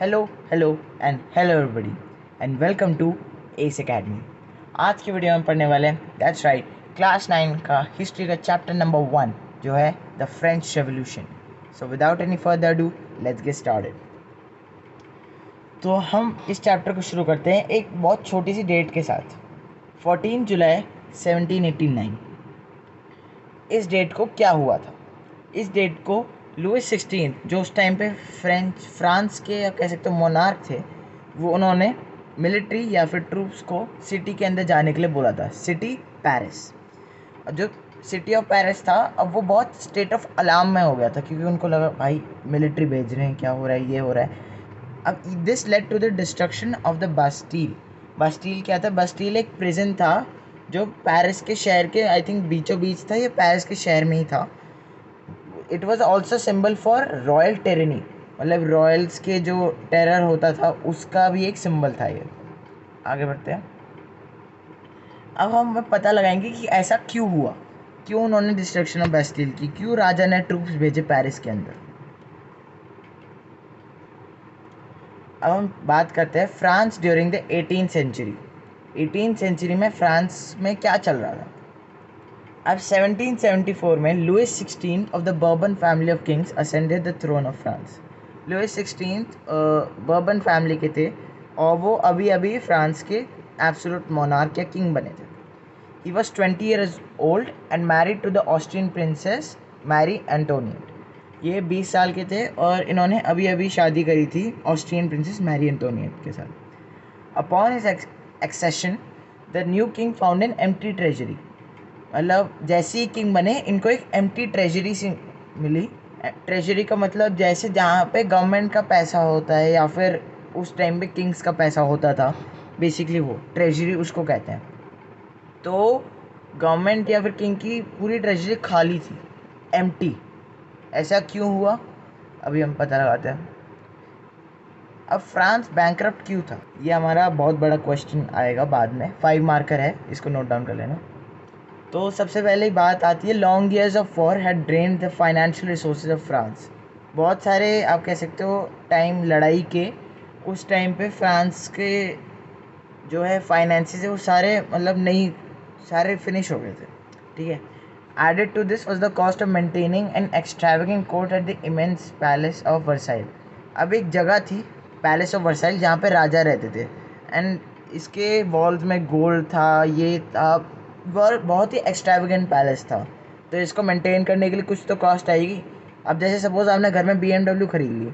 Hello and hello everybody and welcome to S academy. आज की video में पढ़ने वाले हैं दैट्स राइट क्लास 9 का हिस्ट्री का चैप्टर नंबर 1 जो है the French revolution. So without any further do let's get started. तो हम इस चैप्टर को शुरू करते हैं एक बहुत छोटी सी डेट के साथ, 14 जुलाई 1789। इस डेट को क्या हुआ था? इस डेट को लुइस 16 जो उस टाइम पे फ्रांस के या कह सकते हो मोनार्क थे, वो उन्होंने मिलिट्री या फिर ट्रूप्स को सिटी के अंदर जाने के लिए बोला था, सिटी पेरिस। और जो सिटी ऑफ पेरिस था, अब वो बहुत स्टेट ऑफ अलार्म में हो गया था क्योंकि उनको लगा भाई मिलिट्री भेज रहे हैं, क्या हो रहा है, ये हो रहा है। अब this led to the destruction of the Bastille. Bastille क्या था? बास्टील एक प्रिजन था जो पेरिस के शहर के आई थिंक बीचों बीच था, ये पेरिस के शहर में ही था। It was also symbol for royal tyranny, मतलब रॉयल्स के जो टेरर होता था उसका भी एक सिंबल था ये। आगे बढ़ते हैं। अब हम पता लगाएंगे कि ऐसा क्यों हुआ, क्यों उन्होंने डिस्ट्रक्शन ऑफ बास्टील की, क्यों राजा ने ट्रूप्स भेजे पेरिस के अंदर। अब हम बात करते हैं France during the 18th century. 18th century में फ्रांस में क्या चल रहा था? अब 1774 में Louis 16 of the Bourbon family of kings ascended the throne of France. Louis 16 Bourbon family के थे और वो अभी अभी फ्रांस के एब्सोल्यूट मोनार्क या किंग बने थे। He was 20 years old and married to the Austrian princess Marie Antoinette. ये 20 साल के थे और इन्होंने अभी अभी शादी करी थी ऑस्ट्रियन प्रिंसेस मैरी एंटोनियट के साथ। Upon his accession the new king found an empty treasury. मतलब जैसे ही किंग बने इनको एक एम्प्टी ट्रेजरी सी मिली। ट्रेजरी का मतलब जैसे जहाँ पे गवर्नमेंट का पैसा होता है या फिर उस टाइम पे किंग्स का पैसा होता था, बेसिकली वो ट्रेजरी उसको कहते हैं। तो गवर्नमेंट या फिर किंग की पूरी ट्रेजरी खाली थी, एम्प्टी। ऐसा क्यों हुआ अभी हम पता लगाते हैं। अब फ्रांस बैंकरप्ट क्यों था, ये हमारा बहुत बड़ा क्वेश्चन आएगा बाद में। 5 मार्कर है, इसको नोट डाउन कर लेना। तो सबसे पहले बात आती है long years of war had drained the financial resources of France. बहुत सारे आप कह सकते हो टाइम लड़ाई के उस टाइम पे फ्रांस के जो है फाइनेंसेस है वो सारे मतलब नहीं सारे फिनिश हो गए थे, ठीक है। Added to this was the cost of maintaining an extravagant court at the immense palace of Versailles. अब एक जगह थी पैलेस ऑफ वर्साइल जहाँ पे राजा रहते थे एंड इसके वॉल्स में गोल्ड था, ये था, बहुत ही एक्सट्रावेगेंट पैलेस था। तो इसको मेंटेन करने के लिए कुछ तो कॉस्ट आएगी। अब जैसे सपोज़ आपने घर में BMW खरीद ली,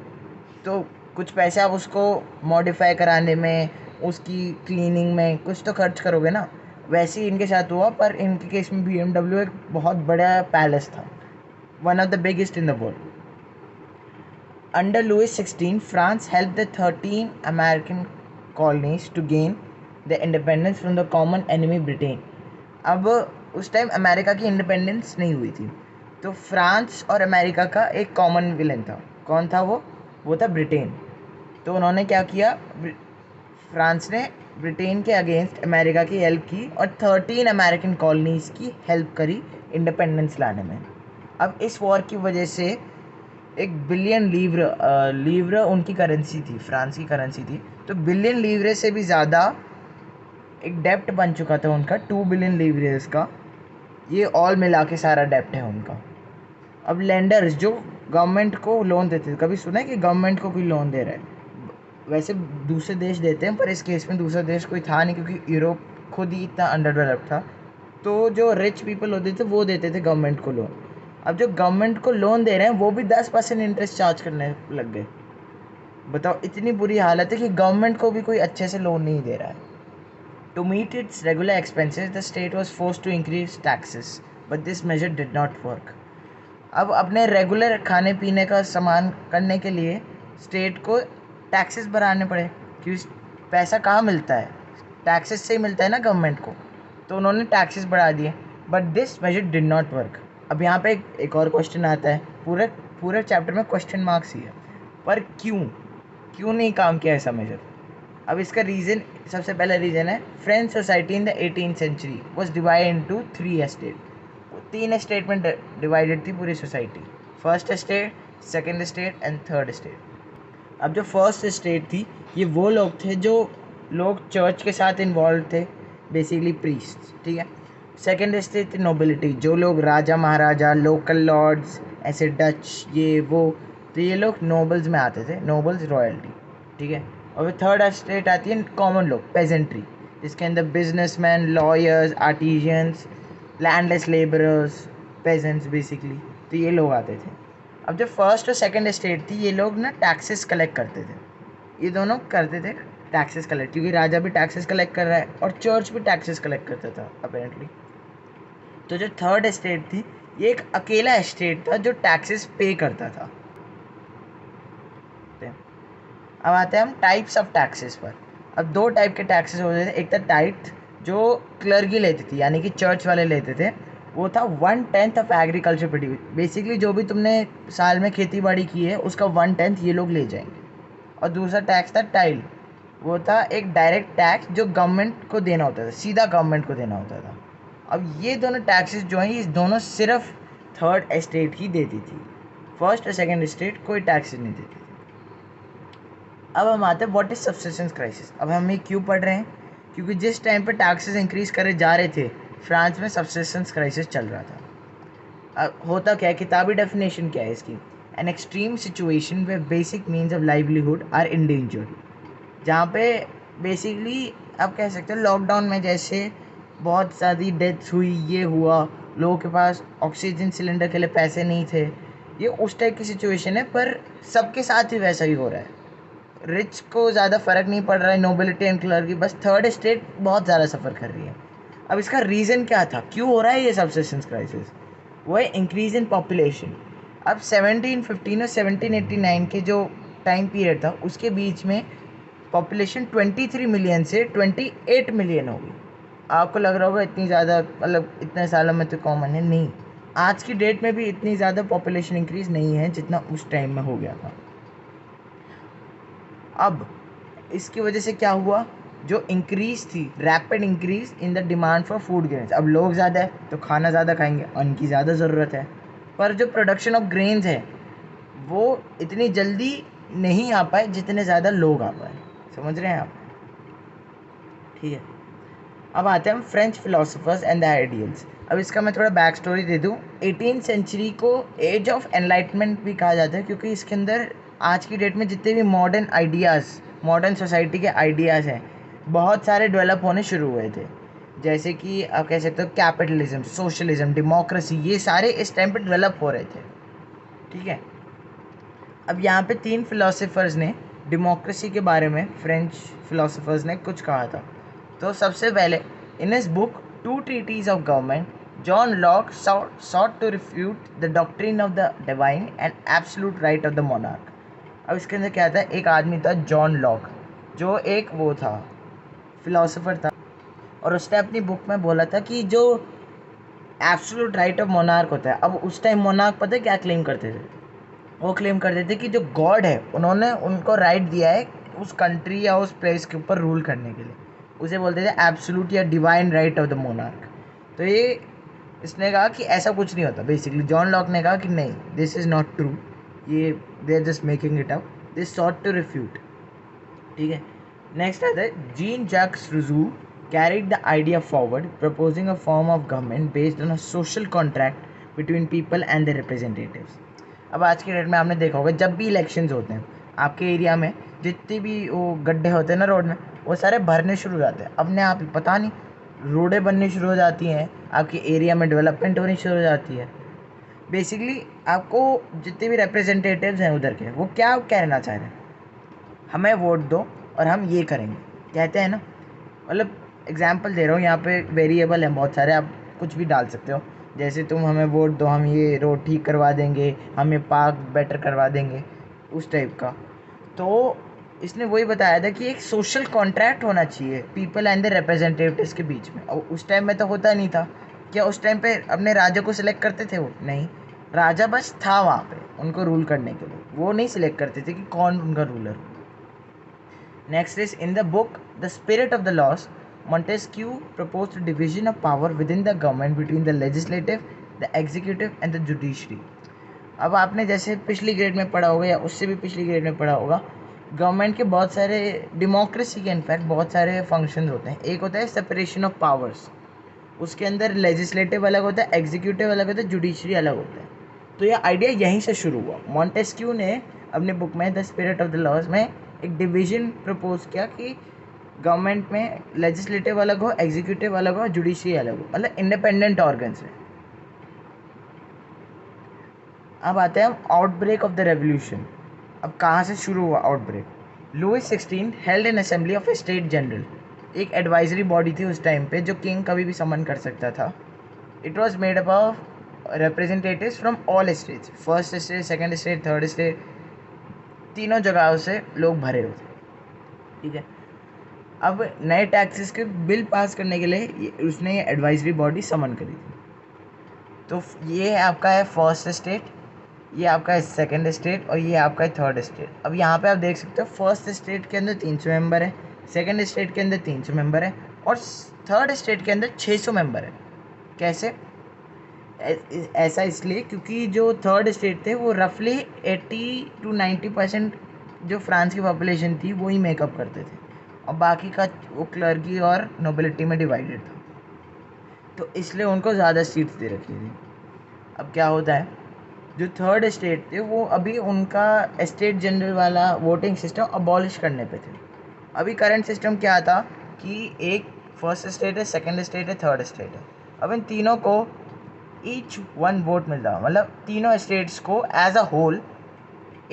तो कुछ पैसे आप उसको मॉडिफाई कराने में, उसकी क्लीनिंग में कुछ तो खर्च करोगे ना। वैसे ही इनके साथ हुआ, पर इनके केस में BMW एक बहुत बड़ा पैलेस था, one of the biggest in the world. Under Louis 16 France help the 13 American colonies to gain the independence from the common enemy Britain. अब उस टाइम अमेरिका की इंडिपेंडेंस नहीं हुई थी, तो फ्रांस और अमेरिका का एक कॉमन विलन था। कौन था वो था ब्रिटेन। तो उन्होंने क्या किया, फ्रांस ने ब्रिटेन के अगेंस्ट अमेरिका की हेल्प की और 13 अमेरिकन कॉलोनीज़ की हेल्प करी इंडिपेंडेंस लाने में। अब इस वॉर की वजह से 1 बिलियन लीव्र उनकी करेंसी थी, फ्रांस की करेंसी थी। तो बिलियन लीव्रे से भी ज़्यादा एक डेप्ट बन चुका था उनका, 2 बिलियन लीवरेज का। ये ऑल मिला के सारा डेप्ट है उनका। अब लेंडर्स जो गवर्नमेंट को लोन देते थे, कभी सुना है कि गवर्नमेंट को कोई लोन दे रहा है? वैसे दूसरे देश देते हैं, पर इस केस में दूसरा देश कोई था नहीं क्योंकि यूरोप खुद ही इतना अंडर डेवलप था। तो जो रिच पीपल होते थे वो देते थे गवर्नमेंट को लोन। अब जो गवर्नमेंट को लोन दे रहे हैं वो भी 10% इंटरेस्ट चार्ज करने लग गए। बताओ, इतनी बुरी हालत है कि गवर्नमेंट को भी कोई अच्छे से लोन नहीं दे रहा है। To meet its regular expenses, the state was forced to increase taxes, but this measure did not work. अब अपने रेगुलर खाने पीने का सामान करने के लिए स्टेट को टैक्सेस बढ़ाने पड़े, क्योंकि पैसा कहाँ मिलता है, टैक्सेस से ही मिलता है ना गवर्नमेंट को। तो उन्होंने टैक्सेस बढ़ा दिए, but this measure did not work. अब यहाँ पे एक और क्वेश्चन आता है, पूरे पूरे चैप्टर में क्वेश्चन मार्क्स ही है, पर क्यों नहीं काम किया ऐसा मेजर। अब इसका रीज़न, सबसे पहला रीज़न है French society in the 18th century was divide into 3 estate. 3 estate में डिवाइडेड थी पूरी society, first estate, second estate and third estate. अब जो फर्स्ट स्टेट थी, ये वो लोग थे जो लोग चर्च के साथ इन्वॉल्व थे, बेसिकली प्रीस्ट, ठीक है। सेकेंड स्टेट थी नोबिलिटी, जो लोग राजा महाराजा, लोकल लॉर्ड्स, ऐसे डच ये वो, तो ये लोग नोबल्स में आते थे, नोबल्स रॉयल्टी, ठीक है। और थर्ड स्टेट आती है कॉमन लोग, पेजेंट्री, जिसके अंदर businessmen, lawyers, artisans, landless labourers, peasants basically, तो ये लोग आते थे। अब जो फर्स्ट और सेकंड स्टेट थी, ये लोग ना टैक्सेस कलेक्ट करते थे, ये दोनों करते थे टैक्सेस कलेक्ट, क्योंकि राजा भी टैक्सेस कलेक्ट कर रहा है और चर्च भी टैक्सेस कलेक्ट करता था अपेरेंटली। तो जो थर्ड स्टेट थी, ये एक अकेला स्टेट था जो टैक्सेस पे करता था। अब आते हैं हम टाइप्स ऑफ टैक्सेस पर। अब दो टाइप के टैक्सेस होते थे, एक था टाइट जो क्लर्गी लेती थी, यानी कि चर्च वाले लेते थे, वो था 1/10 ऑफ एग्रीकल्चर प्रोड्यूस, बेसिकली जो भी तुमने साल में खेती बाड़ी की है उसका 1/10 ये लोग ले जाएंगे। और दूसरा टैक्स था टाइल, वो था एक डायरेक्ट टैक्स जो गवर्नमेंट को देना होता था, सीधा गवर्नमेंट को देना होता था। अब ये दोनों टैक्सेस जो हैं, ये दोनों सिर्फ थर्ड एस्टेट ही देती थी, फर्स्ट और सेकेंड एस्टेट कोई टैक्सेस नहीं देती थी। अब हम आते हैं व्हाट इज सब्सिस्टेंस क्राइसिस। अब हम ये क्यों पढ़ रहे हैं, क्योंकि जिस टाइम पे टैक्सेस इंक्रीज करे जा रहे थे, फ्रांस में सब्सिस्टेंस क्राइसिस चल रहा था। अब होता क्या है, किताबी डेफिनेशन क्या है इसकी, an extreme situation where basic means of livelihood are endangered, जहाँ पे बेसिकली आप कह सकते हो लॉकडाउन में जैसे बहुत ज़्यादा डेथ हुई, ये हुआ, लोगों के पास ऑक्सीजन सिलेंडर के लिए पैसे नहीं थे, ये उस टाइप की सिचुएशन है, पर सबके साथ ही वैसा ही हो रहा है। रिच को ज़्यादा फ़र्क नहीं पड़ रहा है, नोबिलिटी एंड क्लर्की, बस थर्ड स्टेट बहुत ज़्यादा सफ़र कर रही है। अब इसका रीज़न क्या था, क्यों हो रहा है ये सब्सिस्टेंस क्राइसिस, वो है इंक्रीज इन पॉपुलेशन। अब 1715 और 1789 के जो टाइम पीरियड था, उसके बीच में पॉपुलेशन 23 मिलियन से 28 मिलियन हो गई। आपको लग रहा होगा इतनी ज़्यादा, मतलब इतने सालों में तो कॉमन है, नहीं, आज की डेट में भी इतनी ज़्यादा पॉपुलेशन इंक्रीज़ नहीं है जितना उस टाइम में हो गया था। अब इसकी वजह से क्या हुआ, जो इंक्रीज थी, rapid increase in the demand for food grains, अब लोग ज़्यादा है तो खाना ज़्यादा खाएंगे, अन्न की ज़्यादा ज़रूरत है, पर जो प्रोडक्शन ऑफ ग्रेन्स है वो इतनी जल्दी नहीं आ पाए जितने ज़्यादा लोग आ पाए, समझ रहे हैं आप, ठीक है। अब आते हैं हम French philosophers and the ideals. अब इसका मैं थोड़ा बैक स्टोरी दे दूँ। 18th सेंचुरी को एज ऑफ एनलाइटमेंट भी कहा जाता है, क्योंकि इसके अंदर आज की डेट में जितने भी मॉडर्न आइडियाज़, मॉडर्न सोसाइटी के आइडियाज़ हैं, बहुत सारे डेवलप होने शुरू हुए थे। जैसे कि आप कह सकते हो कैपिटलिज्म, सोशलिज्म, डेमोक्रेसी, ये सारे इस टाइम पर डेवलप हो रहे थे, ठीक है। अब यहाँ पे 3 फिलोसफर्स ने डेमोक्रेसी के बारे में, फ्रेंच फिलोसफर्स ने कुछ कहा था। तो सबसे पहले, in his book Two Treatises of Government, John Locke sought to refute the doctrine of the divine and absolute right of the monarch। अब इसके अंदर क्या था, एक आदमी था जॉन लॉक, जो एक वो था, फिलोसोफर था, और उसने अपनी बुक में बोला था कि जो एब्सोल्यूट राइट ऑफ मोनार्क होता है, अब उस टाइम मोनार्क पता है क्या क्लेम करते थे, वो क्लेम करते थे कि जो गॉड है उन्होंने उनको राइट दिया है उस कंट्री या उस प्लेस के ऊपर रूल करने के लिए, उसे बोलते थे एब्सोल्यूट या divine right of the monarch. तो ये इसने कहा कि ऐसा कुछ नहीं होता, बेसिकली जॉन लॉक ने कहा कि नहीं, दिस इज़ नॉट ट्रू, ये they are just making it up, this sought to refute, ठीक है। नेक्स्ट आता है Jean Jacques Rousseau carried the idea forward, proposing a form of government based on a social contract between people and their representatives। अब आज के date में आपने देखा होगा, जब भी इलेक्शंस होते हैं आपके एरिया में, जितने भी वो गड्ढे होते हैं ना रोड में, वो सारे भरने शुरू हो जाते हैं अपने आप ही, पता नहीं रोडें बननी शुरू हो जाती हैं, आपके एरिया में डेवलपमेंट होनी शुरू हो जाती है। बेसिकली आपको जितने भी रिप्रेजेंटेटिव्स हैं उधर के, वो क्या कहना चाह रहे हैं, हमें वोट दो और हम ये करेंगे, कहते हैं ना, मतलब एग्जाम्पल दे रहा हूँ, यहाँ पे वेरिएबल हैं बहुत सारे, आप कुछ भी डाल सकते हो, जैसे तुम हमें वोट दो, हम ये रोड ठीक करवा देंगे, हम ये पार्क बेटर करवा देंगे, उस टाइप का। तो इसने वही बताया था कि एक सोशल कॉन्ट्रैक्ट होना चाहिए पीपल एंड द रिप्रेजेंटेटिव्स के बीच में, और उस टाइम में तो होता नहीं था। क्या उस टाइम पे अपने राजा को सिलेक्ट करते थे वो? नहीं, राजा बस था वहाँ पे उनको रूल करने के लिए, वो नहीं सिलेक्ट करते थे कि कौन उनका ruler. Next is in the book the Spirit of the loss, Montesquieu proposed a division of power within the government between the legislative, the executive and the judiciary। अब आपने जैसे पिछली ग्रेड में पढ़ा होगा या उससे भी पिछली ग्रेड में पढ़ा होगा गवर्नमेंट के बहुत सारे, डेमोक्रेसी के इनफैक्ट बहुत सारे फंक्शंस होते हैं। एक होता है सेपरेशन ऑफ पावर्स, उसके अंदर लेजिस्लेटिव अलग होता है, एग्जीक्यूटिव अलग होता है, जुडिशरी अलग होता है। तो ये आइडिया यहीं से शुरू हुआ। मॉन्टेस्क्यू ने अपने बुक में the Spirit of the Laws में एक डिवीजन प्रपोज किया कि गवर्नमेंट में लेजिस्लेटिव अलग हो, एग्जीक्यूटिव अलग हो, जुडिशरी अलग हो, मतलब इंडिपेंडेंट ऑर्गन्स है। अब आते हैं हम आउटब्रेक ऑफ द रेवोल्यूशन। अब कहाँ से शुरू हुआ outbreak? Louis 16 held an assembly of a state general, एक एडवाइजरी बॉडी थी उस टाइम पे जो किंग कभी भी समन कर सकता था। It was made up of representatives from all states, first state, second state, third state, तीनों जगहों से लोग भरे हुए थे। ठीक है, अब नए टैक्सेस के बिल पास करने के लिए उसने ये एडवाइजरी बॉडी समन करी थी। तो ये आपका है फर्स्ट स्टेट, ये आपका है सेकंड स्टेट और ये आपका है थर्ड स्टेट। अब यहाँ पे आप देख सकते हो फर्स्ट स्टेट के अंदर 300 मेंबर है, सेकंड स्टेट के अंदर 300 मेंबर है और थर्ड स्टेट के अंदर 600 मेंबर है। कैसे? ऐसा इसलिए क्योंकि जो थर्ड स्टेट थे वो रफली 80 to 90% जो फ्रांस की पॉपुलेशन थी वो ही मेकअप करते थे और बाकी का वो क्लर्की और नोबिलिटी में डिवाइडेड था, तो इसलिए उनको ज़्यादा सीट्स दे रखी थी। अब क्या होता है, जो थर्ड स्टेट थे वो अभी उनका स्टेट जनरल वाला वोटिंग सिस्टम अबॉलिश करने पे थे। अभी करंट सिस्टम क्या था कि एक फर्स्ट स्टेट है, सेकंड स्टेट है, थर्ड स्टेट है। अब इन तीनों को ईच वन वोट मिलता है, मतलब तीनों स्टेट्स को एज अ होल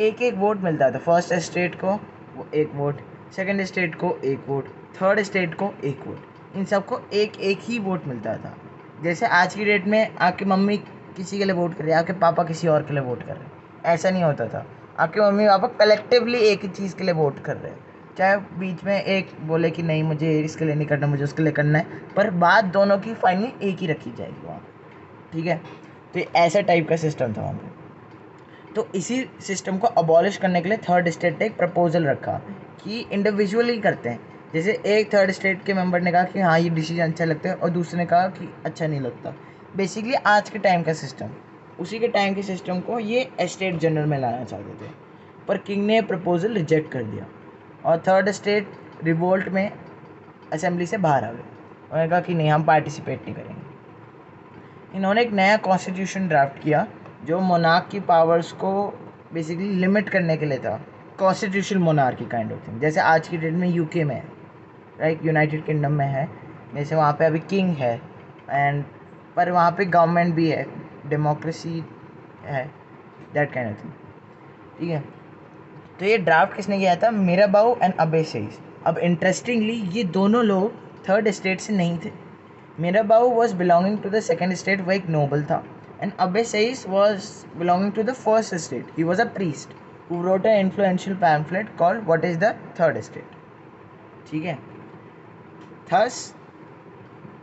एक एक वोट मिलता था। फर्स्ट स्टेट को वो एक वोट, सेकंड स्टेट को एक वोट, थर्ड स्टेट को एक वोट, इन सबको एक एक ही वोट मिलता था। जैसे आज की डेट में आपकी मम्मी किसी के लिए वोट कर रही है, आपके पापा किसी और के लिए वोट कर रहे हैं, ऐसा नहीं होता था। आपके मम्मी पापा कलेक्टिवली एक ही चीज़ के लिए वोट कर रहे हैं, चाहे बीच में एक बोले कि नहीं मुझे इसके लिए नहीं करना, मुझे उसके लिए करना है, पर बात दोनों की फाइनली एक ही रखी जाएगी वहाँ। ठीक है, तो ये ऐसा टाइप का सिस्टम था वहाँ पे। तो इसी सिस्टम को अबॉलिश करने के लिए थर्ड स्टेट ने एक प्रपोजल रखा कि इंडिविजुअली करते हैं। जैसे एक थर्ड स्टेट के मेंबर ने कहा कि हाँ ये डिसीजन अच्छा लगता है और दूसरे ने कहा कि अच्छा नहीं लगता। बेसिकली आज के टाइम का सिस्टम, उसी के टाइम के सिस्टम को ये स्टेट जनरल में लाना चाहते थे, पर किंग ने प्रपोजल रिजेक्ट कर दिया और थर्ड स्टेट रिवोल्ट में असेंबली से बाहर आ गए। उन्होंने कहा कि नहीं हम पार्टिसिपेट नहीं करेंगे। इन्होंने एक नया कॉन्स्टिट्यूशन ड्राफ्ट किया जो मोनार्क की पावर्स को बेसिकली लिमिट करने के लिए था। Constitutional monarchy kind of thing, जैसे आज की डेट में यूके में है, राइट, यूनाइटेड किंगडम में है, जैसे वहाँ पे अभी किंग है एंड पर वहाँ पे गवर्नमेंट भी है, डेमोक्रेसी है, दैट काइंड ऑफ थिंग। ठीक है, तो ये ड्राफ्ट किसने किया था? मिराबाउ एंड अबे सेइज। अब इंटरेस्टिंगली ये दोनों लोग थर्ड स्टेट से नहीं थे। Mirabeau was belonging to the second state, वह एक नोबल था, and Abbe Sais was belonging to the first state. He was a priest who wrote an influential pamphlet called "What is the Third State?" ठीक है, thus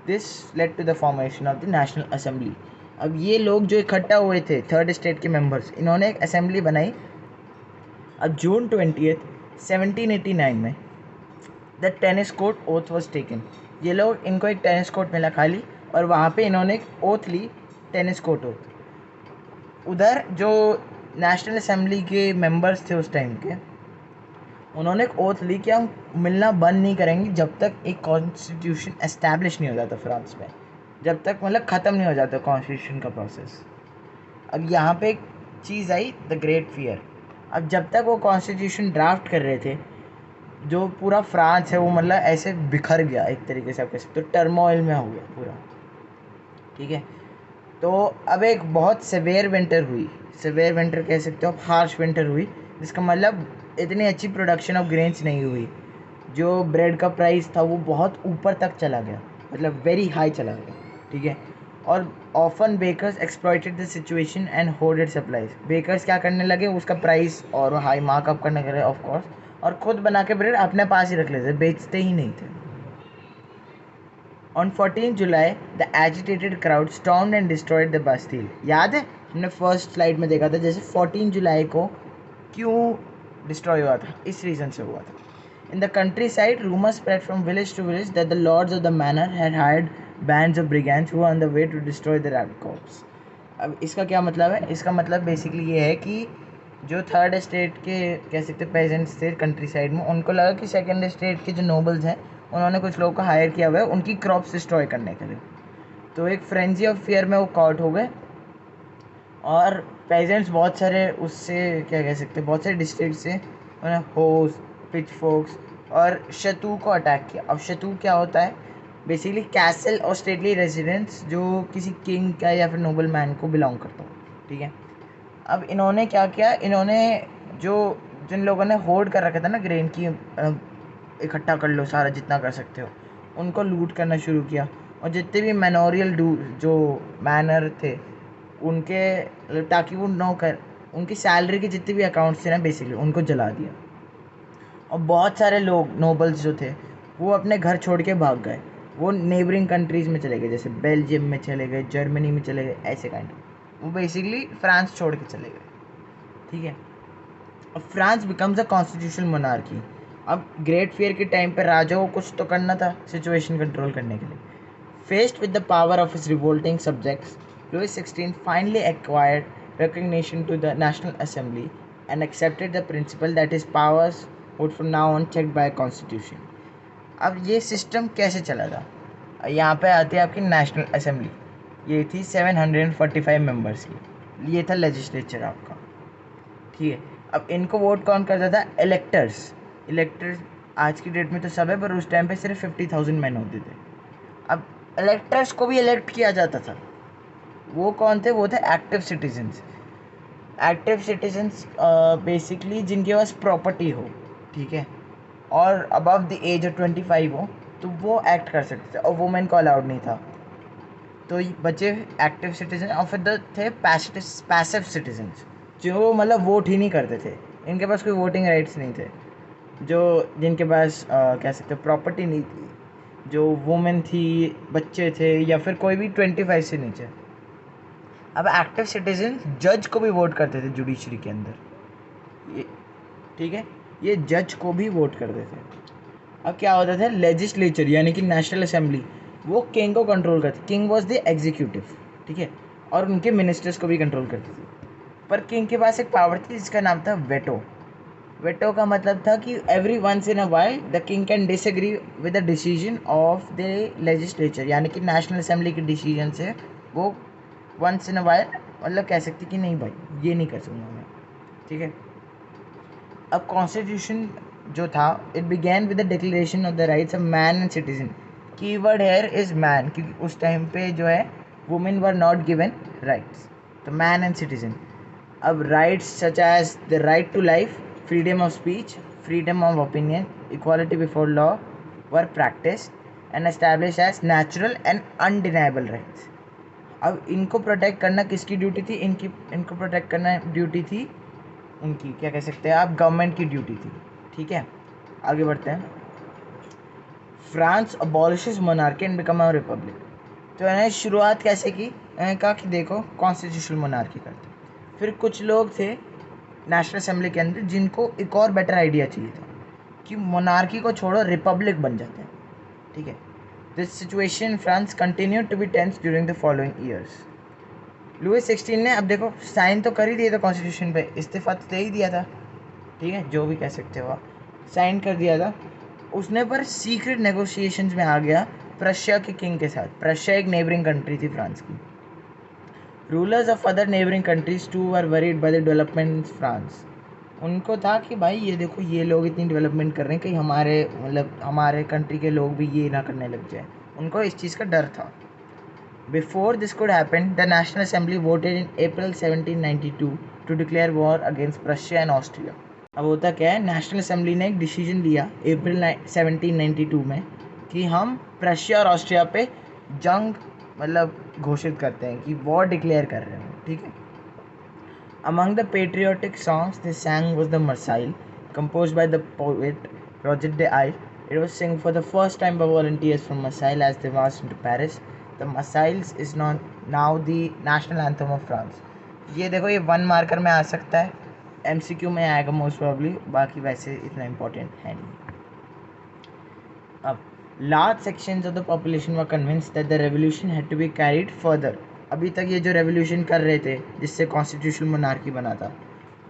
this led to the formation of the National Assembly. अब ये लोग जो इकट्ठा हुए थे third state के मेंबर्स, इन्होंने एक असेंबली बनाई। अब जून 20 1789 में the tennis court oath was taken. ये लोग, इनको एक टेनिस कोर्ट मिला खाली और वहाँ पे इन्होंने एक ओथ ली, टेनिस कोर्ट ओथ। उधर जो नेशनल असेंबली के मेंबर्स थे उस टाइम के, उन्होंने एक ओथ ली कि हम मिलना बंद नहीं करेंगे जब तक एक कॉन्स्टिट्यूशन एस्टैब्लिश नहीं हो जाता फ्रांस में, जब तक मतलब ख़त्म नहीं हो जाता कॉन्स्टिट्यूशन का प्रोसेस। अब यहाँ पे एक चीज़ आई, द ग्रेट फियर। अब जब तक वो कॉन्स्टिट्यूशन ड्राफ्ट कर रहे थे, जो पूरा फ्रांस है वो मतलब ऐसे बिखर गया एक तरीके से, आप कह सकते हो टर्मोइल में हो गया पूरा। ठीक है, तो अब एक बहुत सेवेयर विंटर हुई, सेवेयर विंटर कह सकते हो, हार्श विंटर हुई, जिसका मतलब इतनी अच्छी प्रोडक्शन ऑफ ग्रेन्स नहीं हुई। जो ब्रेड का प्राइस था वो बहुत ऊपर तक चला गया, मतलब वेरी हाई चला गया। ठीक है, और often bakers exploited the situation and hoarded supplies. Bakers क्या करने लगे, उसका प्राइस और हाई मार्कअप करने लगे ऑफ कोर्स, और खुद बना के ब्रेड अपने पास ही रख लेते, बेचते ही नहीं थे। On 14 July the agitated crowd stormed and destroyed the Bastille. याद है, हमने फर्स्ट स्लाइड में देखा था जैसे 14 जुलाई को क्यों डिस्ट्रॉय हुआ था, इस रीज़न से हुआ था। In the countryside rumour spread from village to village that the lords of the manor had hired bands of brigands who were on the way to destroy the ripe crops. अब इसका क्या मतलब है? इसका मतलब basically ये है कि जो थर्ड स्टेट के कह सकते पेजेंट्स थे कंट्री साइड में, उनको लगा कि सेकंड स्टेट के जो नोबल्स हैं उन्होंने कुछ लोगों को हायर किया हुआ है उनकी क्रॉप्स डिस्ट्रॉय करने के लिए। तो एक फ्रेंजी ऑफ फियर में वो कॉट हो गए और पेजेंट्स बहुत सारे उससे क्या कह सकते बहुत सारे डिस्ट्रिक्ट से उन्होंने होस, पिचफोक्स और शतू को अटैक किया। अब शतू क्या होता है? बेसिकली कैसल और स्टेटली रेजिडेंस जो किसी किंग का या फिर नोबल मैन को बिलोंग करता हो, ठीक है। अब इन्होंने क्या किया, इन्होंने जो जिन लोगों ने होल्ड कर रखा था ना ग्रेन की, इकट्ठा कर लो सारा जितना कर सकते हो, उनको लूट करना शुरू किया। और जितने भी मैनोरियल जो मैनर थे उनके, ताकि वो नौकर उनकी सैलरी के जितने भी अकाउंट्स थे ना बेसिकली उनको जला दिया। और बहुत सारे लोग नोबल्स जो थे वो अपने घर छोड़ के भाग गए, वो नेबरिंग कंट्रीज़ में चले गए, जैसे बेल्जियम में चले गए, जर्मनी में चले गए, ऐसे काइंड। वो बेसिकली फ्रांस छोड़ के चले गए, ठीक है। अब France becomes a constitutional monarchy. अब ग्रेट फियर के टाइम पर राजा को कुछ तो करना था सिचुएशन कंट्रोल करने के लिए। Faced with the power of his revolting subjects, Louis XVI finally acquired recognition to the National Assembly and accepted the principle that his powers would from now on checked by a constitution. अब ये system कैसे चला था? यहाँ पे आती है आपकी नेशनल असेंबली। ये थी 745 मेंबर्स की, ये था लेजिस्लेचर आपका, ठीक है। अब इनको वोट कौन करता था? इलेक्टर्स आज की डेट में तो सब है, पर उस टाइम पे सिर्फ 50,000 मैन होते थे। अब इलेक्टर्स को भी इलेक्ट किया जाता था। वो कौन थे? वो थे active citizens. Active citizens basically जिनके पास प्रॉपर्टी हो, ठीक है, और अबव द एज ऑफ 25 हो, तो वो एक्ट कर सकते थे, और वुमेन को अलाउड नहीं था। तो बचे एक्टिव सिटीजन, और फिर थे पैसिव सिटीजन्स जो मतलब वोट ही नहीं करते थे, इनके पास कोई वोटिंग राइट्स नहीं थे, जो जिनके पास कह सकते प्रॉपर्टी नहीं थी, जो वुमेन थी, बच्चे थे, या फिर कोई भी 25 से नीचे। अब एक्टिव सिटीजन जज को भी वोट करते थे जुडिशरी के अंदर, ये ठीक है, ये जज को भी वोट करते थे। अब क्या होता था? लेजिस्लेचर यानी कि नेशनल असेंबली वो किंग को कंट्रोल करती, किंग वॉज द एग्जीक्यूटिव, ठीक है, और उनके मिनिस्टर्स को भी कंट्रोल करती थी। पर किंग के पास एक पावर थी जिसका नाम था वेटो। वेटो का मतलब था कि every once in a while the king can disagree with the decision of the legislature, यानी कि नेशनल असेंबली के डिसीजन से वो वंस इन अ वाइल मतलब कह सकती कि नहीं भाई ये नहीं कर सकूँगा मैं, ठीक है। अब कॉन्स्टिट्यूशन जो था, it began with the declaration of the rights of man and citizen. Keyword here is man, क्योंकि उस टाइम पे जो है women were not given rights, तो मैन एंड सिटीजन। अब rights such as the right to life, freedom of speech, freedom of opinion, equality before law were practice and establish as natural and undeniable rights. अब इनको protect करना किसकी duty थी? इनको protect करना duty थी उनकी, क्या कह सकते हैं आप, गवर्नमेंट की ड्यूटी थी, ठीक है। आगे बढ़ते हैं। France अबॉलिशेस monarchy and become a republic. तो इन्होंने शुरुआत कैसे की? इन्होंने कहा कि देखो कॉन्स्टिट्यूशनल मोनार्की करते। फिर कुछ लोग थे नेशनल असेंबली के अंदर जिनको एक और बेटर आइडिया चाहिए था कि मोनार्की को छोड़ो रिपब्लिक बन जाते हैं, ठीक है। This situation France continue to be tense during the following years. Louis 16 ने अब देखो साइन तो कर ही दिया था कॉन्स्टिट्यूशन पे, इस्तीफा तो दे ही दिया था, ठीक है, जो भी कह सकते हो आप, साइन कर दिया था उसने, पर सीक्रेट नेगोशिएशंस में आ गया प्रशिया के किंग के साथ। प्रशिया एक नेबरिंग कंट्री थी फ्रांस की। Rulers of other neighbouring countries too were worried by the development in France. उनको था कि भाई ये देखो ये लोग इतनी डेवलपमेंट कर रहे हैं, कहीं हमारे मतलब हमारे कंट्री के लोग भी ये ना करने लग जाए, उनको इस चीज़ का डर था। Before this could happen, the National Assembly voted in April 1792 to declare war against Prussia and Austria. अब होता क्या है, नेशनल असेंबली ने एक डिसीजन लिया अप्रैल 1792 में कि हम प्रशिया और ऑस्ट्रिया पे जंग मतलब घोषित करते हैं, कि वॉर डिक्लेयर कर रहे हैं, ठीक है। Among the patriotic songs they sang was the Marseille, composed by the poet Roger de Isle. It was sung for the first time by volunteers from Marseille as they marched into Paris. The Marseille is now the national anthem of France. ये देखो ये 1 marker में आ सकता है, MCQ में आएगा most probably, बाकी वैसे इतना इम्पोर्टेंट है नहीं। अब large sections of the population were convinced that the revolution had to be carried further. अभी तक ये जो रेवोल्यूशन कर रहे थे जिससे कॉन्स्टिट्यूशनल मोनार्की बना था,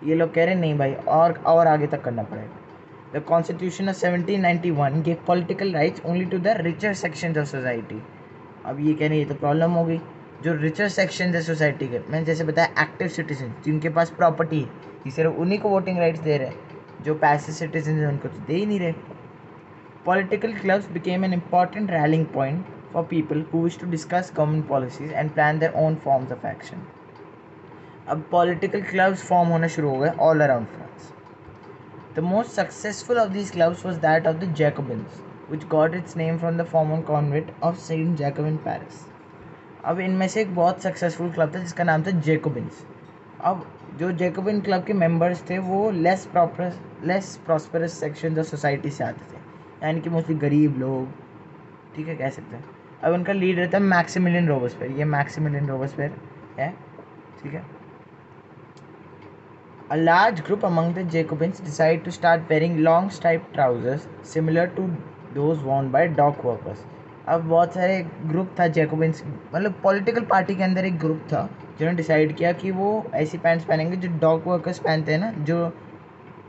ये लोग कह रहे नहीं भाई, और आगे तक करना पड़ेगा। The constitution of 1791 give political rights only to the richer sections of society. अब ये कह रहे ये तो प्रॉब्लम हो गई, जो रिचर सेक्शन है सोसाइटी के, मैंने जैसे बताया एक्टिव सिटीजन जिनके पास प्रॉपर्टी है, ये सिर्फ उन्हीं को वोटिंग राइट्स दे रहे हैं, जो पैसिव सिटीजन हैं उनको तो दे ही नहीं रहे। Political clubs became an important rallying point for people who wish to discuss government policies and plan their own forms of action. अब पॉलिटिकल क्लब्स फॉर्म होना शुरू हो गए all around France. The most successful of these clubs was that of the Jacobins which got its name from the former convent of Saint Jacob in Paris। अब इनमें से एक बहुत सक्सेसफुल क्लब था जिसका नाम था जैकोबिन्स। अब जो जैकोबिन क्लब के मेंबर्स थे वो less prosperous section of society से आते थे, यानी कि मोस्टली गरीब लोग, ठीक है, कह सकते हैं। अब उनका लीडर था मैक्सिमिलियन रोबेस्पियर, ये मैक्सिमिलियन रोबेस्पियर है, ठीक है। A large group among the Jacobins decided to start wearing long striped trousers similar to those worn by dock workers। अब बहुत सारे ग्रुप था जैकोबिन्स, मतलब पॉलिटिकल पार्टी के अंदर एक ग्रुप था जिन्होंने डिसाइड किया कि वो ऐसी पैंट्स पहनेंगे जो डॉक वर्कर्स पहनते हैं ना, जो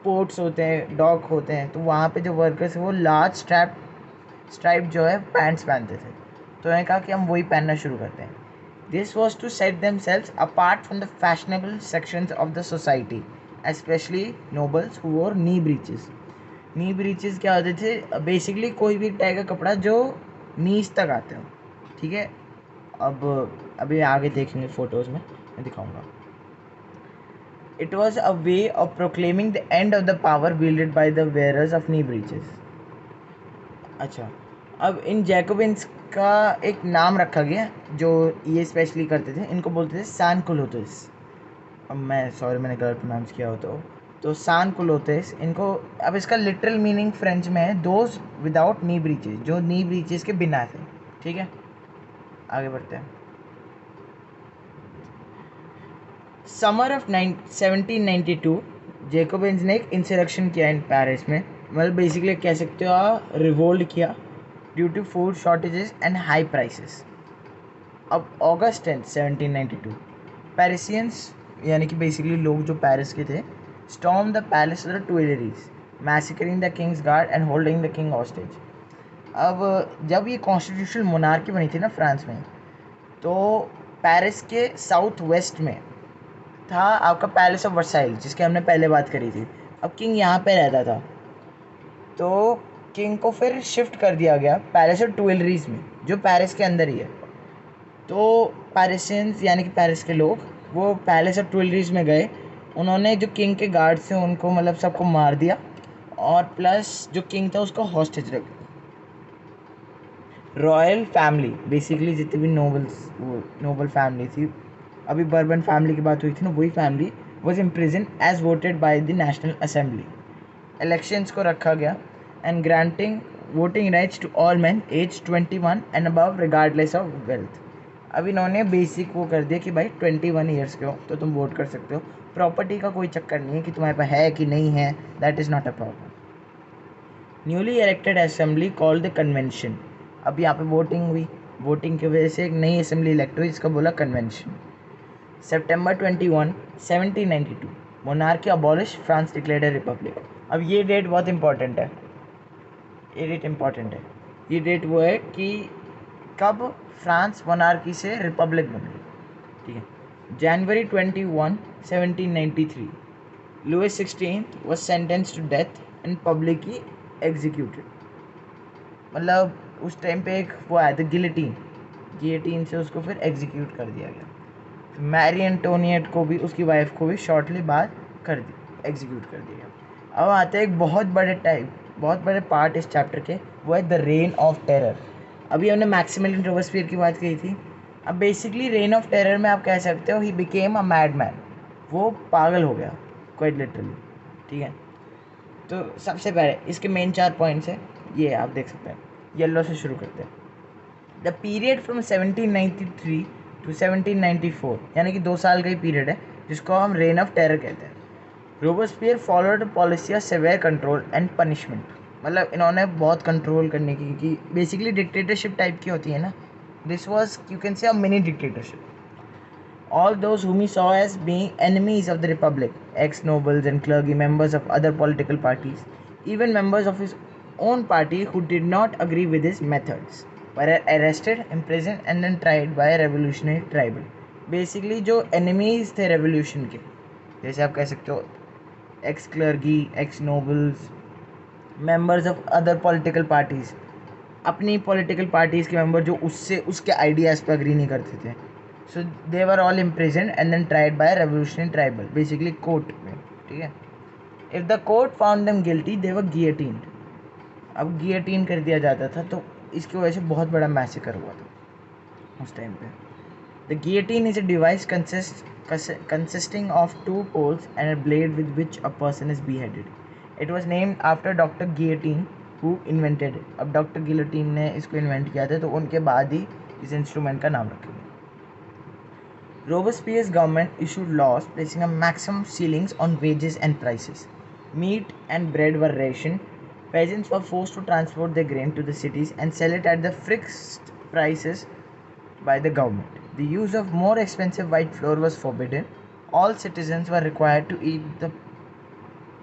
पोर्ट्स होते हैं, डॉक होते हैं, तो वहाँ पे जो वर्कर्स हैं वो लार्ज स्ट्राइप जो है पैंट्स पहनते थे। तो उन्होंने कहा कि हम वही पहनना शुरू करते हैं। This was to set themselves apart from the fashionable sections of the society, especially nobles who wore knee breeches। knee breeches क्या होते थे? बेसिकली कोई भी टाइप का कपड़ा जो नीज तक आते हो, ठीक है। अब अभी आगे देखेंगे फोटोज में मैं दिखाऊंगा। It was a way of proclaiming the end of the power wielded by the wearers of knee breeches। अच्छा, अब इन जैकोबिन्स का एक नाम रखा गया जो ये स्पेशली करते थे, इनको बोलते थे सान कुलोतेस। अब मैंने गलत प्रोनाउंस किया हो तो सान कुलोतेस इनको। अब इसका लिटरल मीनिंग फ्रेंच में है दोज विदाउट नी ब्रीचेस, जो नी ब्रीचेस के बिना थे, ठीक है। आगे बढ़ते हैं। समर ऑफ 1792 जैकोबिन्स ने एक इंसरेक्शन किया इन पेरिस में, मतलब बेसिकली कह सकते हो रिवोल्ट किया due to food shortages and high prices. अब अगस्त 10 1792 पेरिसियंस यानी कि बेसिकली लोग जो पेरिस के थे storm the palace of the Tuileries, massacring the king's guard and holding the king hostage. अब जब ये कॉन्स्टिट्यूशनल मोनार्की बनी थी ना फ्रांस में, तो पेरिस के साउथ वेस्ट में था आपका पैलेस ऑफ वर्साइल, जिसकी हमने पहले बात करी थी। अब किंग यहाँ पे रहता था, तो किंग को फिर शिफ्ट कर दिया गया पैलेस ऑफ ट्यूइलरीज में, जो पेरिस के अंदर ही है। तो पेरिसियंस यानी कि पेरिस के लोग वो पैलेस ऑफ ट्यूइलरीज में गए, उन्होंने जो किंग के गार्ड थे उनको मतलब सबको मार दिया, और प्लस जो किंग था उसको हॉस्टेज रख दिया। रॉयल फैमिली बेसिकली जितनी भी नोबल फैमिली थी, अभी बर्बन फैमिली की बात हुई थी ना, वही family was imprison as voted by the national assembly. Elections को रखा गया and granting voting rights to all man age 21 and above regardless of wealth. अब इन्होंने बेसिक वो कर दिया कि भाई 21 ईयर्स के हो तो तुम वोट कर सकते हो, प्रॉपर्टी का कोई चक्कर नहीं है कि तुम्हारे पास है कि नहीं है, that is not a problem. Newly elected assembly called the convention. अब यहाँ पे वोटिंग हुई, वोटिंग की वजह से एक नई असेंबली इलेक्ट हुई जिसका बोला convention. September 21, 1792 monarchy abolish, France declared ए रिपब्लिक। अब ये डेट बहुत इंपॉर्टेंट है, ये डेट इंपॉर्टेंट है। ये डेट वो है कि कब फ्रांस मोनार्की से रिपब्लिक बन गई, ठीक है। जनवरी 21, 1793 Louis 16 was sentenced to death and publicly executed। मतलब उस टाइम पे एक वो आया था गिलेटीन से उसको फिर एग्जीक्यूट कर दिया गया। मैरी एंटोनियट को भी, उसकी वाइफ को भी शॉर्टली बाद एग्जीक्यूट कर दिया गया। अब आते हैं एक बहुत बड़े पार्ट इस चैप्टर के, वो है द रेन ऑफ टेरर। अभी हमने मैक्सिमिलियन रोबेस्पियर की बात की थी। अब बेसिकली रेन ऑफ टेरर में आप कह सकते हो he became a mad man, वो पागल हो गया क्वाइट लिटरली, ठीक है। तो सबसे पहले इसके मेन 4 पॉइंट्स हैं, ये आप देख सकते हैं। येलो से शुरू करते हैं। द पीरियड फ्रॉम 1793 टू 1794 यानी कि 2 साल का ही पीरियड है जिसको हम रेन ऑफ टेरर कहते हैं। Robespierre followed policy of severe control and punishment, मतलब इन्होंने बहुत कंट्रोल करने की, क्योंकि बेसिकली डिक्टेटरशिप टाइप की होती है ना, this was you can say a mini dictatorship. all those whom he saw as being enemies of the republic, ex-nobles and clergy, members of other political parties, even members of his own party who did not agree with his methods, were arrested, imprisoned and then tried by a revolutionary tribunal. Basically जो enemies थे revolution के, जैसे आप कह सकते हो ex clergy, ex nobles, members of other political parties, अपनी political parties के मेंबर जो उससे उसके आइडियाज़ पे अग्री नहीं करते थे, so they were all imprison and then tried by revolutionary tribunal, basically court में. ठीक है. If the court found them guilty they were guillotined. अब गियोटिन कर दिया जाता था, तो इसकी वजह से बहुत बड़ा मैसेकर हुआ था उस टाइम पे. The guillotine is a device consisting of two poles and a blade with which a person is beheaded. It was named after Dr. Guillotine who invented it. अब डॉक्टर गिलोटिन ने इसको invent किया था, तो उनके बाद ही इस इंस्ट्रूमेंट का नाम रखा गया. Robespierre's government issued laws placing a maximum ceilings on wages and prices. Meat and bread were rationed. Peasants were forced to transport their grain to the cities and sell it at the fixed prices by the government. The use of more expensive white flour was forbidden. All citizens were required to eat the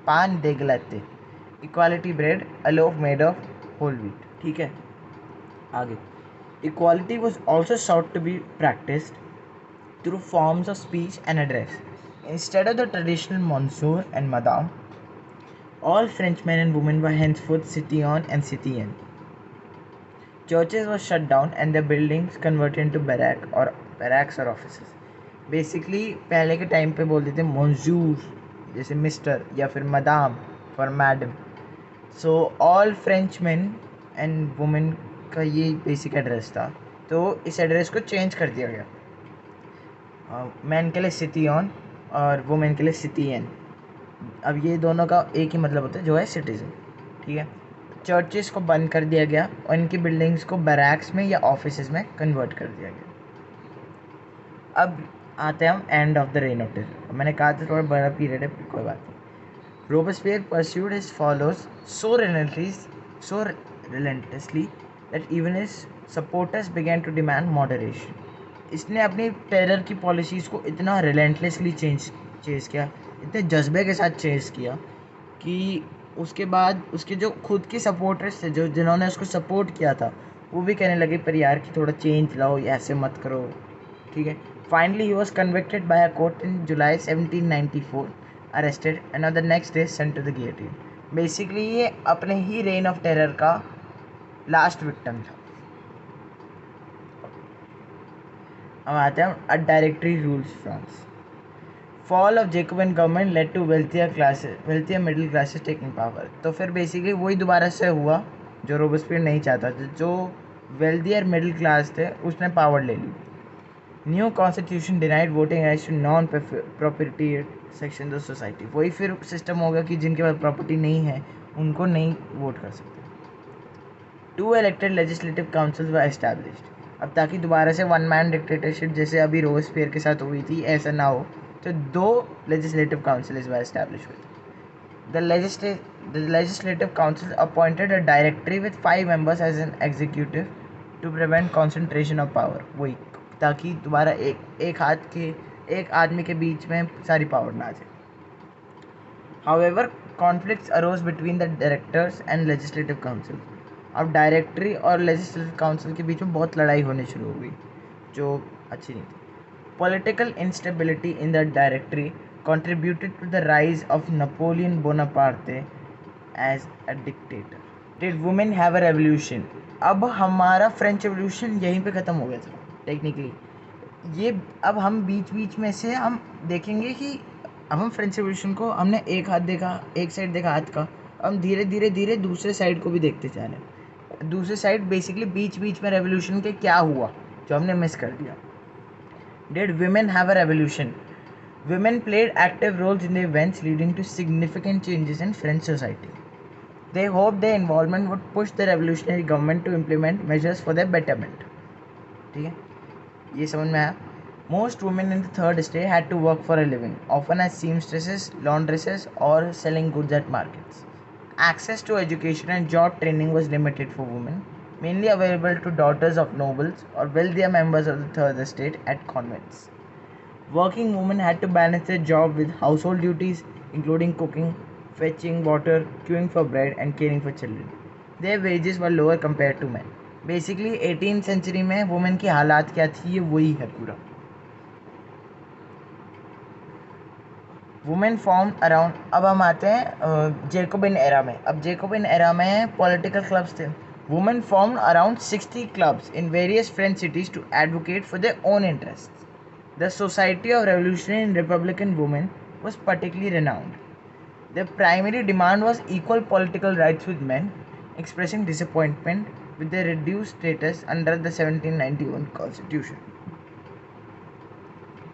pan de glace, equality bread, a loaf made of whole wheat. ठीक है, आगे. Equality was also sought to be practiced through forms of speech and address. Instead of the traditional monsieur and madame, all French men and women were henceforth citoyen and citoyenne. Churches were shut down and their buildings converted into barracks or offices. Basically पहले के time पे बोलते थे मॉन्जूर, जैसे mister, या फिर madam for madam. So all French man and women का ये बेसिक एड्रेस था. तो इस एड्रेस को चेंज कर दिया गया. मैन के लिए सिटियन और वुमेन के लिए सिटियन. अब ये दोनों का एक ही मतलब होता है, जो है सिटीजन. ठीक है. चर्चेस को बंद कर दिया गया और इनकी बिल्डिंग्स को बैरक्स में या ऑफिसेज में कन्वर्ट कर दिया गया. अब आते हैं हम end of the rain of terror. मैंने कहा था थोड़ा बड़ा पीरियड है, कोई बात नहीं. Robespierre pursued his followers so relentlessly that even his supporters began to demand moderation. इसने अपनी टेरर की पॉलिसीज़ को इतना रिलेंटलेसली चेंज किया, इतने जज्बे के साथ चेंज किया कि उसके बाद उसके जो खुद के सपोर्टर्स थे, जो जिन्होंने उसको सपोर्ट किया था, वो भी कहने लगे पर यार कि थोड़ा चेंज लाओ, ऐसे मत करो. ठीक है. Finally he was convicted by a court in July 1794, arrested and on the next day sent to the guillotine. Basically ये अपने ही रेन ऑफ टेरर का लास्ट विक्टिम था. अब आते हैं a directory rules France. Fall of Jacobin government led to wealthier middle classes taking power. तो फिर बेसिकली वही दोबारा से हुआ जो रोबेस्पियर नहीं चाहता था. जो वेल्थियर मिडिल क्लास थे उसने पावर ले ली. New constitution denied voting rights to non property section of society. वही फिर सिस्टम होगा कि जिनके पास प्रॉपर्टी नहीं है उनको नहीं वोट कर सकते. 2 इलेक्टेड लेजिस्लेटिव काउंसिल्स वर एस्टैब्लिश्ड. अब ताकि दोबारा से वन मैन डिक्टेटरशिप जैसे अभी रोबेस्पियर के साथ हुई थी ऐसा ना हो, तो 2 legislative councils were established with. The legislative council appointed a directory with 5 members as an executive to prevent concentration of power. वही ताकि दोबारा एक आदमी के बीच में सारी पावर ना आ जाए. However, conflicts arose between the directors and legislative council. अब डायरेक्टरी और लेजिस्लेटिव काउंसिल के बीच में बहुत लड़ाई होने शुरू हो गई, जो अच्छी नहीं थी. Political instability in the directory contributed to the rise of Napoleon Bonaparte as a dictator. Did women have a revolution? अब हमारा फ्रेंच रेवोल्यूशन यहीं पे ख़त्म हो गया था टेक्निकली. ये अब हम बीच में से हम देखेंगे कि अब हम फ्रेंच रेवोल्यूशन को हमने एक साइड देखा हाथ का, हम धीरे धीरे दूसरे साइड को भी देखते जा रहे हैं. दूसरे साइड बेसिकली बीच में रेवोल्यूशन के क्या हुआ जो हमने मिस कर दिया. Did women have a revolution? Women played active roles in the events leading to significant changes in French society. They hoped their involvement would push the revolutionary government to implement measures for their betterment. ठीक है, ये समझ में आया. Most women in the third estate had to work for a living, often as seamstresses, laundresses, or selling goods at markets. Access to education and job training was limited for women, mainly available to daughters of nobles or wealthier members of the third estate at convents. Working women had to balance their job with household duties, including cooking, fetching water, queuing for bread, and caring for children. Their wages were lower compared to men. Basically 18th century में women की हालात क्या थी, ये वही है पूरा. Women form around. अब हम आते हैं जेकोबिन एरा में. अब जेकोबिन एरा में पॉलिटिकल क्लब्स थे. Women form around 60 clubs in various French cities to advocate for their own interest. The Society of Revolutionary and Republican Women was particularly renowned. Their primary demand was equal political rights with men, expressing disappointment with their reduced status under the 1791 Constitution.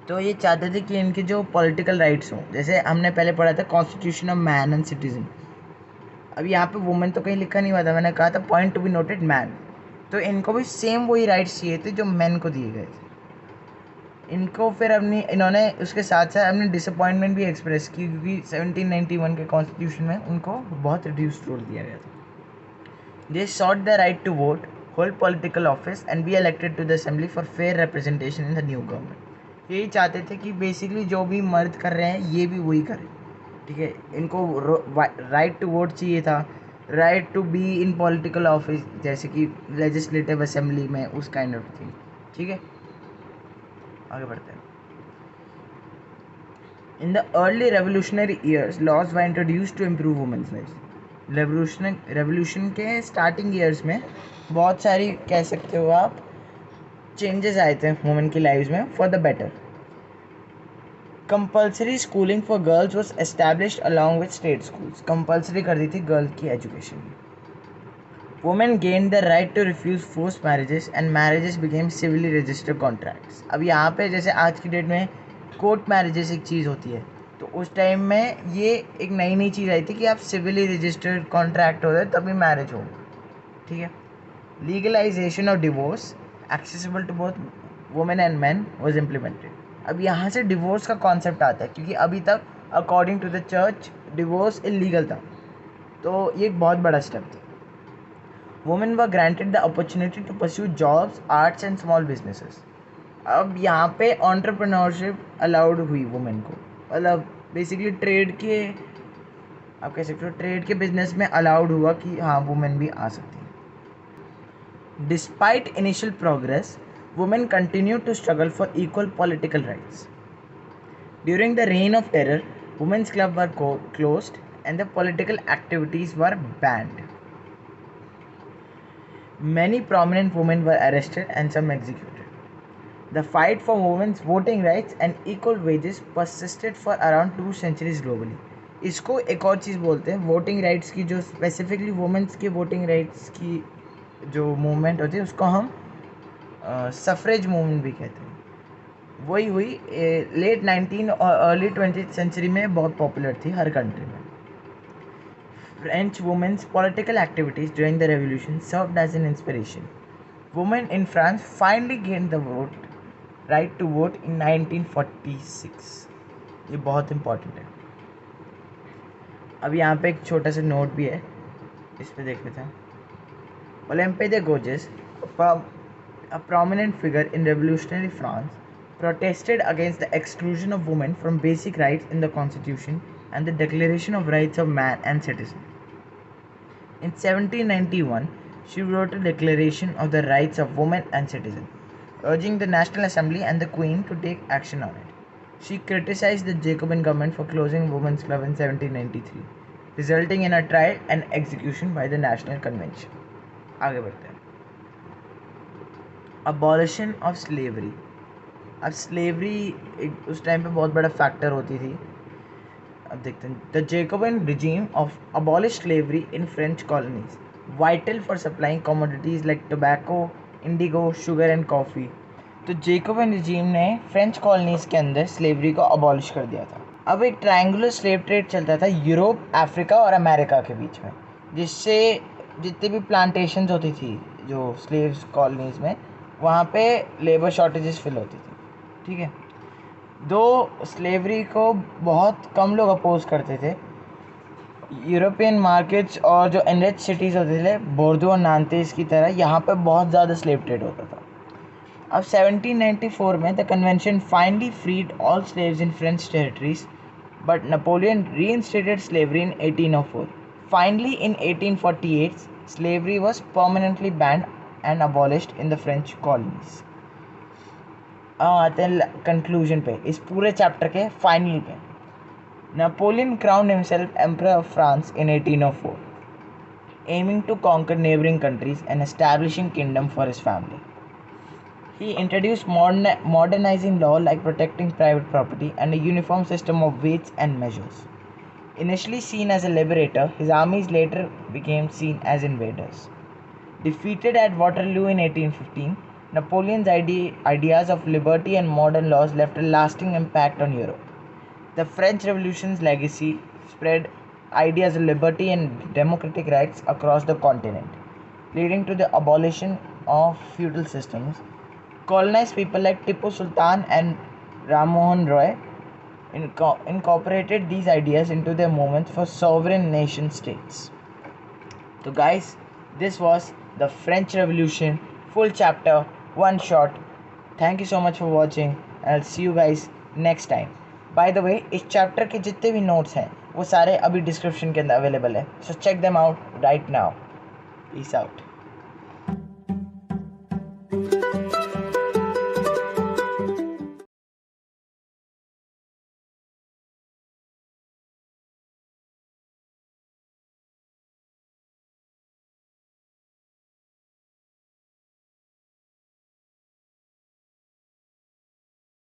तो ये चाहते थे कि इनके जो political rights हों, जैसे हमने पहले पढ़ा था constitution of man and citizen. अब यहाँ पे वुमेन तो कहीं लिखा नहीं हुआ था, मैंने कहा था point to be noted man. तो इनको भी सेम वही राइट्स चाहिए थे जो मैन को दिए गए थे. इनको फिर इन्होंने उसके साथ साथ अपनी डिसअपॉइंटमेंट भी एक्सप्रेस की, क्योंकि 1791 के कॉन्स्टिट्यूशन में उनको बहुत रिड्यूस्ड रोल दिया गया था. They sought the right to vote, hold political office and be elected to the assembly for fair representation in the new government. यही चाहते थे कि बेसिकली जो भी मर्द कर रहे हैं ये भी वही करें. ठीक है, इनको राइट टू वोट चाहिए था, right to be in political office, जैसे कि लेजिस्लेटिव असेंबली में, उस काइंड ऑफ थिंग. ठीक है, आगे बढ़ते हैं. In the early revolutionary years laws were introduced to improve women's life. Revolution के स्टार्टिंग ईयर्स में बहुत सारी, कह सकते हो आप, चेंजेस आए थे वुमेन की लाइफ में for the better. Compulsory schooling for girls was established along with state schools. Compulsory कर दी थी गर्ल की education. Women gain the right to refuse forced marriages and marriages became civilly registered contracts. अब यहाँ पे जैसे आज की डेट में कोर्ट मैरिजेस एक चीज़ होती है, तो उस टाइम में ये एक नई चीज़ आई थी कि आप सिविली रजिस्टर्ड कॉन्ट्रैक्ट होता है तभी मैरिज हो. ठीक है. Legalisation of divorce accessible to both women and man was implemented. अब यहाँ से डिवोर्स का कॉन्सेप्ट आता है, क्योंकि अभी तक according to the church divorce illegal था. तो ये एक बहुत बड़ा स्टेप था. Women were granted the opportunity to pursue jobs, arts and small businesses. अब यहाँ पे एंटरप्रेन्योरशिप अलाउड हुई वुमेन को. मतलब बेसिकली ट्रेड के, आप कह सकते हो ट्रेड के बिजनेस में अलाउड हुआ कि हाँ वुमेन भी आ सकती है. Despite initial progress, women continued to struggle for equal political rights. During the Reign of Terror, women's clubs were closed and the political activities were banned. Many prominent women were arrested and some executed. The fight for women's voting rights and equal wages persisted for around 2 centuries globally. इसको एक और चीज़ बोलते हैं voting rights की, जो specifically women's के voting rights की जो मूवमेंट होती है उसको हम सफरेज मूवमेंट भी कहते हैं. वही हुई लेट 19 और अर्ली 20th सेंचुरी में बहुत पॉपुलर थी हर कंट्री में. French women's political activities during the revolution served as an inspiration. Women in France finally gain the vote right to vote in 1946. ये बहुत इंपॉर्टेंट है. अब यहाँ पे एक छोटा सा नोट भी है, इस पर देख लेते हैं. Olympe de Gouges, a prominent figure in revolutionary France, protested against the exclusion of women from basic rights in the Constitution and the Declaration of Rights of Man and Citizen. In 1791, she wrote a declaration of the rights of women and citizen, urging the National Assembly and the Queen to take action on it. She criticized the Jacobin government for closing women's club in 1793, resulting in a trial and execution by the National Convention. आगे बढ़ते हैं. Abolition of slavery. अब slavery उस time पे बहुत बड़ा factor होती थी. अब देखते हैं. The Jacobin regime of abolish slavery in French colonies, vital for supplying commodities like tobacco, indigo, sugar and coffee. तो जेकोबिन रिजीम ने फ्रेंच कॉलोनीज़ के अंदर स्लेवरी को अबॉलिश कर दिया था. अब एक ट्रायंगुलर स्लेव ट्रेड चलता था यूरोप, अफ्रीका और अमेरिका के बीच में, जिससे जितनी भी प्लांटेशंस होती थी जो स्लेव्स कॉलोनीज़ में, वहाँ पे लेबर शॉर्टेजेस फिल होती थी. ठीक है. दो स्लेवरी को बहुत कम लोग अपोज करते थे. यूरोपियन मार्केट्स और जो एनरिच सिटीज़ होते थे बोर्दो और नांतेस की तरह, यहाँ पे बहुत ज़्यादा स्लेव ट्रेड होता था. अब 1794 में the convention finally freed all slaves in French territories, but Napoleon reinstated slavery in 1804. Finally, in 1848, slavery was permanently banned and abolished in the French colonies. आते हैं कंक्लूजन पे, इस पूरे चैप्टर के फाइनल पे. Napoleon crowned himself Emperor of France in 1804, aiming to conquer neighboring countries and establishing kingdom for his family. He introduced modernizing law like protecting private property and a uniform system of weights and measures. Initially seen as a liberator, his armies later became seen as invaders. Defeated at Waterloo in 1815, Napoleon's ideas of liberty and modern laws left a lasting impact on Europe. The French Revolution's legacy spread ideas of liberty and democratic rights across the continent, leading to the abolition of feudal systems. Colonized people like Tipu Sultan and Ram Mohan Roy incorporated these ideas into their movements for sovereign nation states. So guys, this was the French Revolution, full chapter, one shot. Thank you so much for watching, and I'll see you guys next time. By the way, इस chapter के जितने भी notes हैं वो सारे अभी description के अंदर अवेलेबल है, so check them out right now. Peace out.